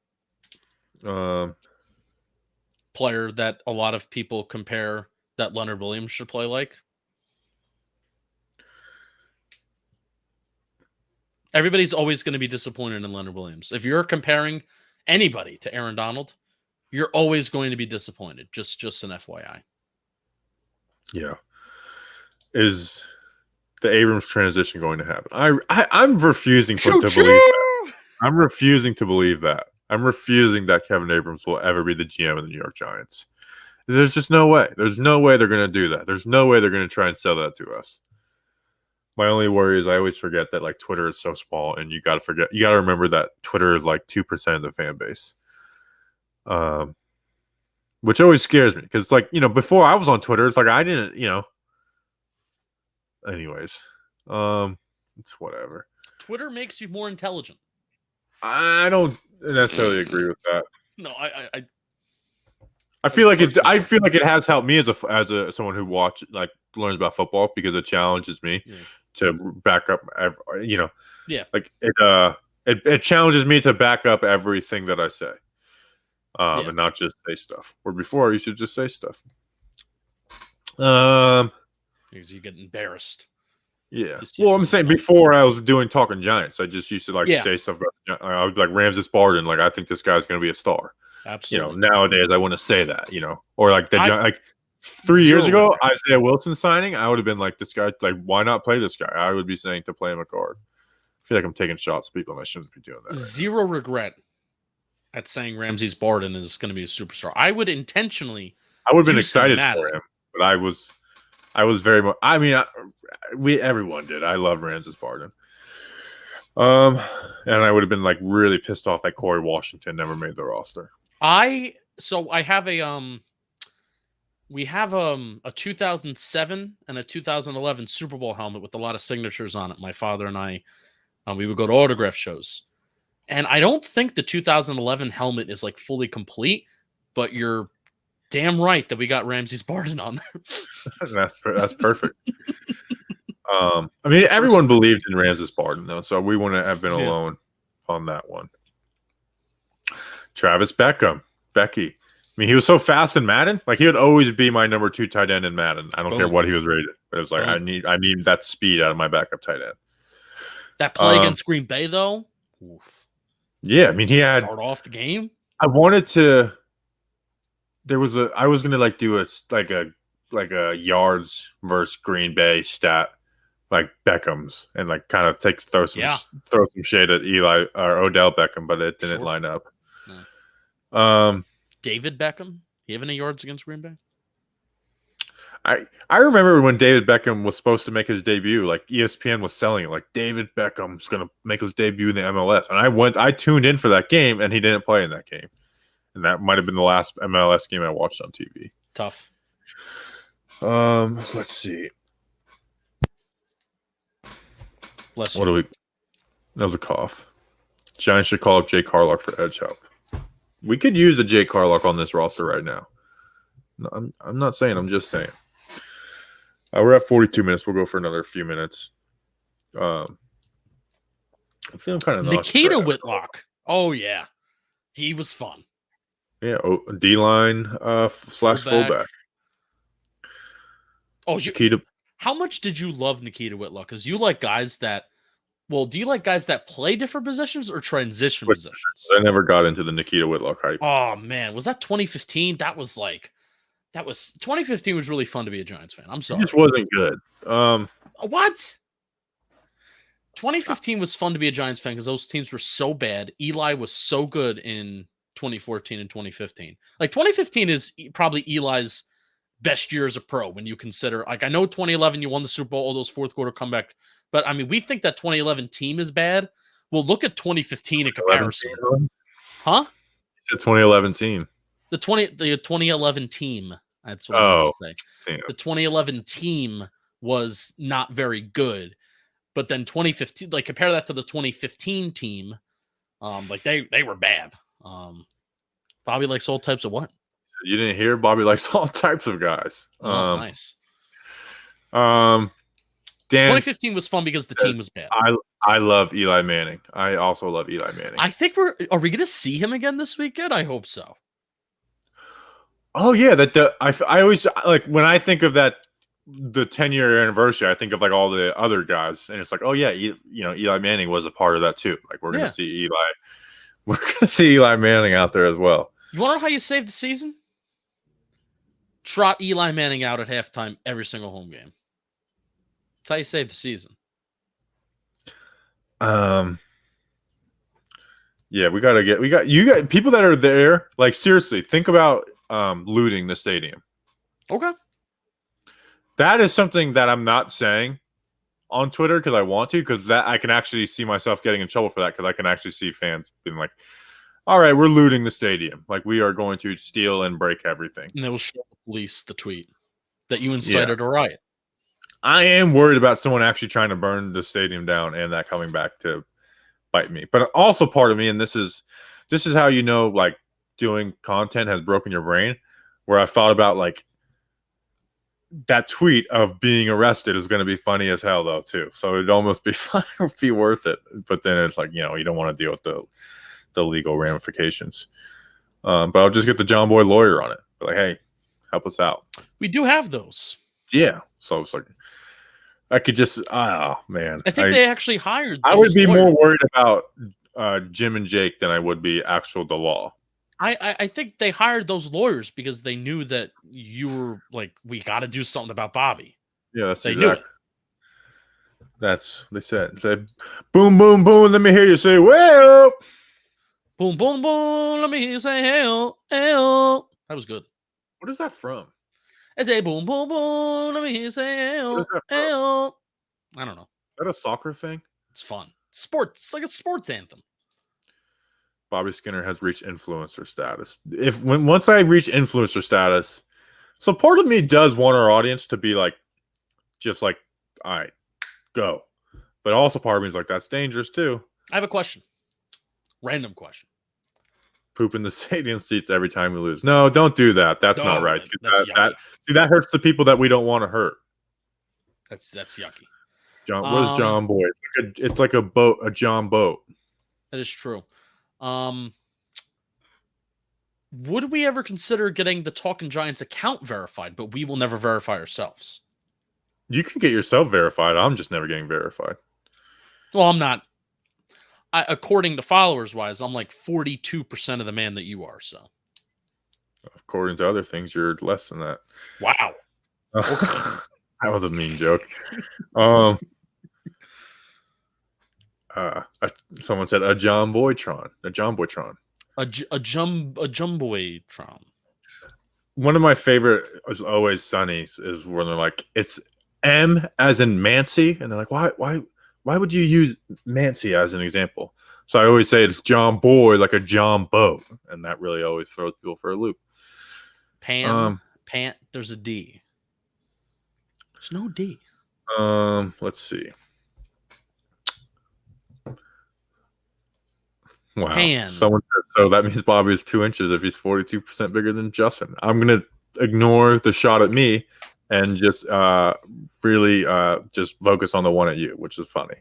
Player that a lot of people compare that Leonard Williams should play like. Everybody's always going to be disappointed in Leonard Williams. If you're comparing anybody to Aaron Donald, you're always going to be disappointed. Just an FYI. Yeah. Is the Abrams transition going to happen? I'm refusing to believe that. I'm refusing to believe that. I'm refusing that Kevin Abrams will ever be the GM of the New York Giants. There's just no way. There's no way they're going to do that. There's no way they're going to try and sell that to us. My only worry is I always forget that like Twitter is so small, and you got to remember that Twitter is like 2% of the fan base. Which always scares me because it's like, before I was on Twitter, it's like I didn't, anyways, it's whatever. Twitter makes you more intelligent. I don't necessarily agree with that. No, I feel like it has helped me as a someone who learns about football because it challenges me to back up. Like it challenges me to back up everything that I say, and not just say stuff. Where before you should just say stuff. Because you get embarrassed. Yeah. Well, I'm saying before I was talking Giants, I just used to say stuff about. I would be like Ramses Barden. Like I think this guy's going to be a star. Absolutely. Nowadays I wouldn't say that. Or like 3 years ago, Isaiah Wilson signing, I would have been like, this guy, like, why not play this guy? I would be saying to play him a guard. I feel like I'm taking shots at people and I shouldn't be doing that. Zero regret at saying Ramses Barden is going to be a superstar. I would intentionally. I would have been excited for him, but I was very much. I mean, everyone did. I love Ramses Barden. And I would have been like really pissed off that Corey Washington never made the roster. I have we have a 2007 and a 2011 Super Bowl helmet with a lot of signatures on it. My father and I, we would go to autograph shows, and I don't think the 2011 helmet is like fully complete, but you're damn right that we got Ramses Barden on there. That's perfect. I mean, everyone believed in Ramses Barden though, so we wouldn't have been alone on that one. Travis Becky. I mean, he was so fast in Madden. Like he would always be my number 2 tight end in Madden. I don't care what he was rated, but it was like I need that speed out of my backup tight end. That play against Green Bay, though. Oof. Yeah, I mean, he had start off the game. I wanted to. I was gonna do a yards versus Green Bay stat like Beckham's and like kind of throw some shade at Eli or Odell Beckham, but it didn't line up. No. David Beckham, he have any yards against Green Bay? I remember when David Beckham was supposed to make his debut, like ESPN was selling it, like David Beckham's gonna make his debut in the MLS, and I tuned in for that game, and he didn't play in that game, and that might have been the last MLS game I watched on TV. Tough. Let's see. Bless you. That was a cough. Giants should call up Jay Carlock for edge help. We could use a Jay Carlock on this roster right now. No, I'm not saying. I'm just saying. We're at 42 minutes. We'll go for another few minutes. I'm feeling kind of Nikita Whitlock. Oh yeah, he was fun. Yeah, D-line / fullback. Oh, Nikita. How much did you love Nikita Whitlock? Because you like guys that. Well, do you like guys that play different positions or transition positions? I never got into the Nikita Whitlock hype. Oh man, was that 2015? That was 2015 was really fun to be a Giants fan. I'm sorry. It just wasn't good. What? 2015 was fun to be a Giants fan because those teams were so bad. Eli was so good in 2014 and 2015. Like 2015 is probably Eli's best year as a pro when you consider, like, I know 2011 you won the Super Bowl, all those fourth quarter comeback, but I mean, we think that 2011 team is bad. Well, look at 2015 in comparison. Huh? The 2011 team. The 2011 team. That's what I was saying. The 2011 team was not very good, but then 2015, like compare that to the 2015 team, like they were bad. Bobby likes all types of what? You didn't hear? Bobby likes all types of guys. Nice. Dan, 2015 was fun because the team was bad. I love Eli Manning. I also love Eli Manning. I think are we going to see him again this weekend? I hope so. Oh yeah, I always like when I think of that the 10-year anniversary. I think of like all the other guys, and it's like, oh yeah, Eli Manning was a part of that too. Like we're gonna see Eli Manning out there as well. You want to know how you save the season? Trot Eli Manning out at halftime every single home game. That's how you save the season. Yeah, you got people that are there. Like seriously, think about looting the stadium. Okay. That is something that I'm not saying on Twitter because I want to, because that I can actually see myself getting in trouble for that, because I can actually see fans being like, all right, we're looting the stadium. Like we are going to steal and break everything. And they will show the police the tweet that you incited a riot. I am worried about someone actually trying to burn the stadium down and that coming back to bite me. But also part of me, and this is how you know like doing content has broken your brain. where I thought about like that tweet of being arrested is going to be funny as hell though too. So it'd almost be fun, be worth it. But then it's like, you know, you don't want to deal with the legal ramifications. But I'll just get the John Boy lawyer on it. Be like, hey, help us out. We do have those. Yeah. So it's like, I could just, oh man. I think they actually hired. I would be lawyers. more worried about Jim and Jake than I would be the law. I think they hired those lawyers because they knew that you were like, we got to do something about Bobby. Yeah, that's they knew it. They said, boom, boom, boom. Let me hear you say, well, boom, boom, boom. Let me hear you say, hell, hell. That was good. What is that from? It's a boom, boom, boom. Let me hear you say, hell, hell. I don't know. Is that a soccer thing? It's fun. Sports. It's like a sports anthem. Bobby Skinner has reached influencer status. Once I reach influencer status, so part of me does want our audience to be like, just like, all right, go. But also part of me is like, that's dangerous too. I have a question. Random question. Poop in the stadium seats every time we lose. No, don't do that. That's not right. That hurts the people that we don't want to hurt. That's yucky. What is John Boy? It's like a boat, a John boat. That is true. Would we ever consider getting the Talking Giants account verified, but we will never verify ourselves? You can get yourself verified. I'm just never getting verified. Well, I'm not. According to followers wise, I'm like 42% of the man that you are. So, according to other things, you're less than that. Wow. Okay. That was a mean joke. Someone said a John Boytron. A John Boytron. A Jumboytron. One of my favorite is Always Sunny is when they're like, it's M as in Mancy, and they're like, why would you use Mancy as an example? So I always say it's John Boy, like a John Boat, and that really always throws people for a loop. Pant. There's a D. There's no D. Let's see. Wow. Pan. Someone said, so that means Bobby is 2 inches if he's 42% bigger than Justin. I'm going to ignore the shot at me and just really just focus on the one at you, which is funny.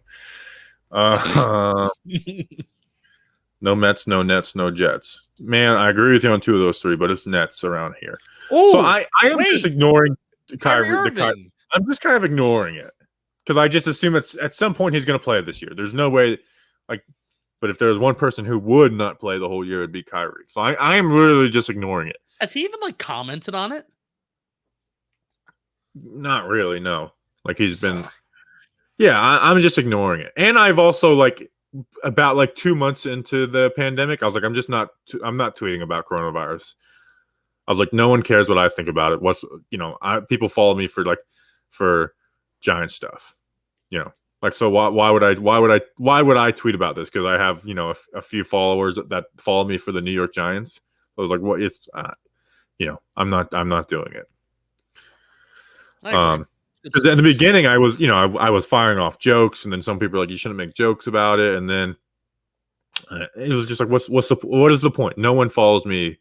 No Mets, no Nets, no Jets. Man, I agree with you on 2 of those 3, but it's Nets around here. Ooh, so I am just ignoring Kyrie. I'm just kind of ignoring it because I just assume it's at some point he's going to play this year. There's no way, like, but if there's one person who would not play the whole year, it'd be Kyrie. So I am literally just ignoring it. Has he even like commented on it? Not really, no. Like he's been, yeah. I'm just ignoring it. And I've also like about like 2 months into the pandemic, I was like, I'm not tweeting about coronavirus. I was like, no one cares what I think about it. People follow me for Giant stuff, Like, so why would I tweet about this? Because I have, a few followers that follow me for the New York Giants. I was like, well, it's, I'm not doing it. Because in the beginning I was, I was firing off jokes, and then some people were like, you shouldn't make jokes about it. And then it was just like, what is the point? No one follows me.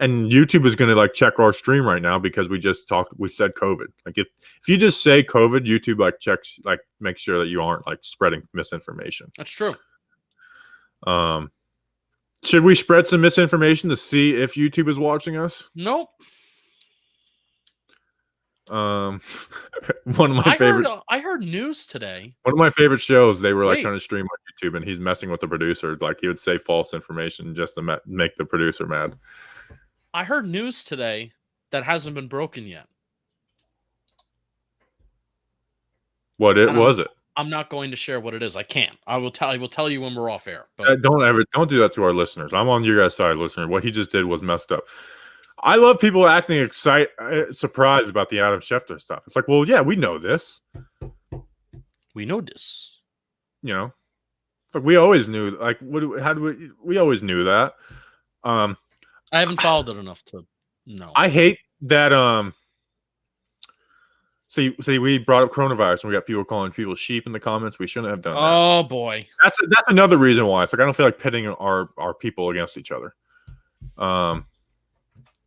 And YouTube is going to like check our stream right now because we said COVID. Like if you just say COVID, YouTube like checks, like makes sure that you aren't like spreading misinformation. That's true. Should we spread some misinformation to see if YouTube is watching us? Nope. One of my favorite. I heard news today. One of my favorite shows. They were like trying to stream on YouTube, and he's messing with the producer. Like he would say false information just to make the producer mad. I heard news today that hasn't been broken yet. What was it? I'm not going to share what it is. I can't. I will tell you when we're off air. But don't do that to our listeners. I'm on your guys' side, listener. What he just did was messed up. I love people acting surprised about the Adam Schefter stuff. It's like, well, yeah, we know this. We know this. Like we always knew. Like, we always knew that. I haven't followed it enough to know. I hate that. See, we brought up coronavirus, and we got people calling people sheep in the comments. We shouldn't have done that. Oh boy, that's another reason why. It's like I don't feel like pitting our people against each other.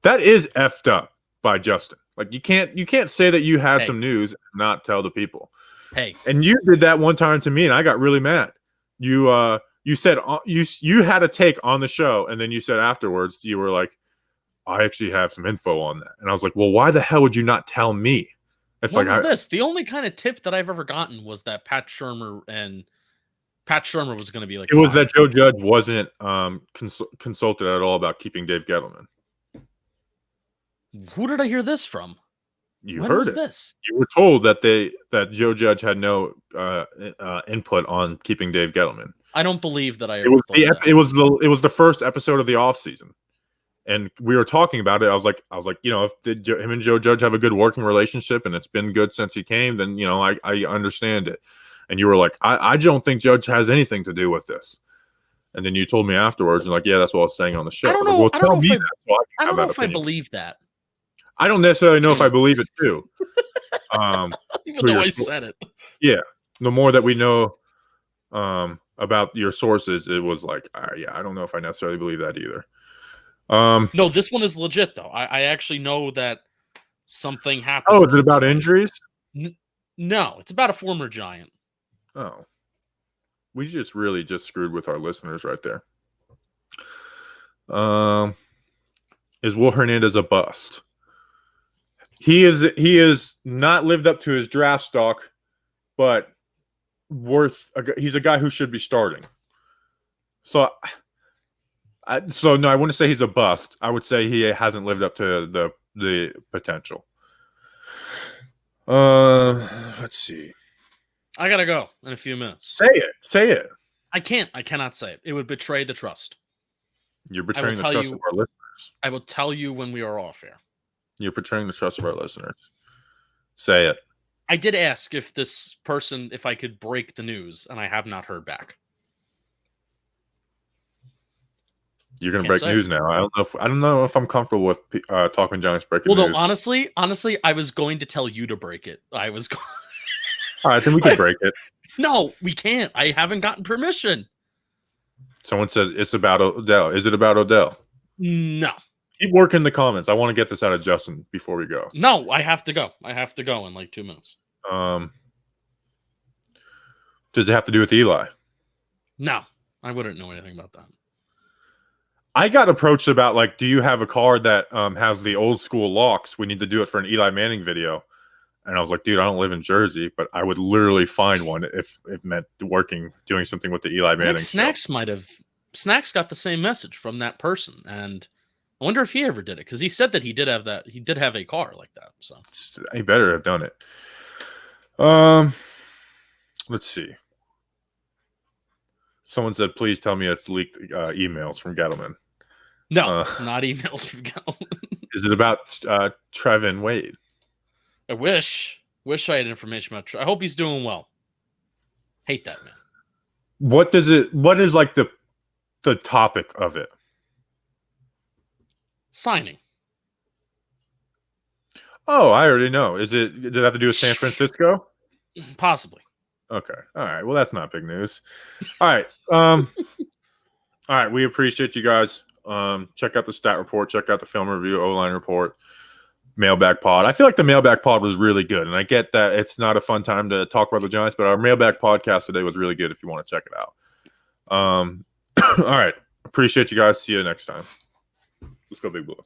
That is effed up. by Justin. Like you can't say that you had Hey. some news and not tell the people. Hey, And you did that one time to me, and I got really mad. You said you had a take on the show, and then you said afterwards you were like, I actually have some info on that, and I was like, well, why the hell would you not tell me? It's what like was this? The only kind of tip that I've ever gotten was that Pat Shermer was going to be like. It was that Joe Judge wasn't consulted at all about keeping Dave Gettleman. Who did I hear this from? You When heard was it. this? You were told that Joe Judge had no input on keeping Dave Gettleman. I don't believe that I It ever was thought that. it was the first episode of the off season, and we were talking about it. I was like, if him and Joe Judge have a good working relationship, and it's been good since he came, then I understand it. And you were like, I don't think Judge has anything to do with this. And then you told me afterwards, and like, yeah, that's what I was saying on the show. I don't know. Well, I don't know if if I believe that. I don't necessarily know if I believe it too. Even though I said it. Yeah. The more that we know about your sources, it was like, I don't know if I necessarily believe that either. No, this one is legit though. I actually know that something happened. Oh, is it about injuries? No, it's about a former Giant. Oh. We really screwed with our listeners right there. Is Will Hernandez a bust? He is not lived up to his draft stock, but he's a guy who should be starting. So no, I wouldn't say he's a bust. I would say he hasn't lived up to the potential. Let's see. I gotta go in a few minutes. Say it. I can't. I cannot say it. It would betray the trust. You're betraying the trust of our listeners. I will tell you when we are off air. You're betraying the trust of our listeners. Say it. I did ask if I could break the news, and I have not heard back. You're gonna break news now. I don't know if I'm comfortable with talking Giants breaking news. Well, no, honestly, I was going to tell you to break it. I was. All right, then we can break it. No, we can't. I haven't gotten permission. Someone said it's about Odell. Is it about Odell? No. Keep working in the comments. I want to get this out of Justin before we go. No, I have to go. I have to go in like 2 minutes. Does it have to do with Eli? No, I wouldn't know anything about that. I got approached about like, do you have a car that has the old school locks? We need to do it for an Eli Manning video. And I was like, dude, I don't live in Jersey, but I would literally find one if it meant doing something with the Eli Manning. Snacks got the same message from that person, and I wonder if he ever did it because he said that he did have that. He did have a car like that. So he better have done it. Let's see. Someone said, please tell me it's leaked emails from Gettleman. No, not emails from Gettleman. Is it about Trevin Wade? I wish I had information about I hope he's doing well. Hate that man. What is like the topic of it? Signing. Oh, I already know. Does it have to do with San Francisco? Possibly. Okay. All right. Well, that's not big news. All right. All right. We appreciate you guys. Check out the stat report. Check out the film review, O-line report. Mailbag pod. I feel like the mailbag pod was really good, and I get that it's not a fun time to talk about the Giants, but our mailbag podcast today was really good if you want to check it out. All right. Appreciate you guys. See you next time. Let's go Big Blue.